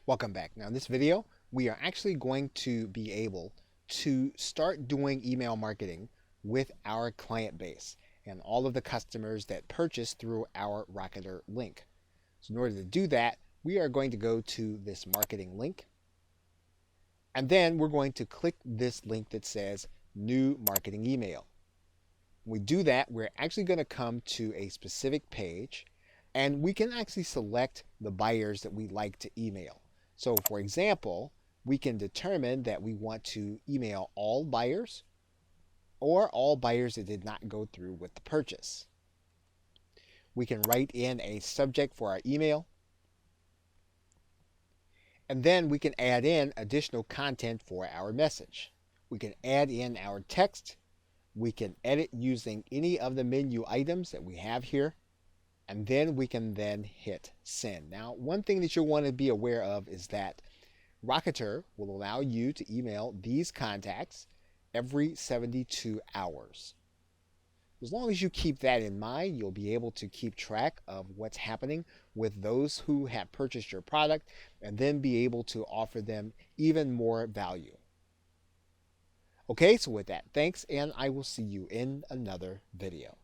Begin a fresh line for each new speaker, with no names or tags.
Welcome back. Now in this video, we are actually going to be able to start doing email marketing with our client base and all of the customers that purchase through our Rocketr link. So in order to do that, we are going to go to this marketing link, and then we're going to click this link that says new marketing email. When we do that, we're actually going to come to a specific page, and we can actually select the buyers that we like to email. So for example, we can determine that we want to email all buyers or all buyers that did not go through with the purchase. We can write in a subject for our email, and then we can add in additional content for our message. We can add in our text. We can edit using any of the menu items that we have here, and then we can hit send. Now, one thing that you'll want to be aware of is that Rocketr will allow you to email these contacts every 72 hours. As long as you keep that in mind, you'll be able to keep track of what's happening with those who have purchased your product and then be able to offer them even more value. Okay, so with that, thanks, and I will see you in another video.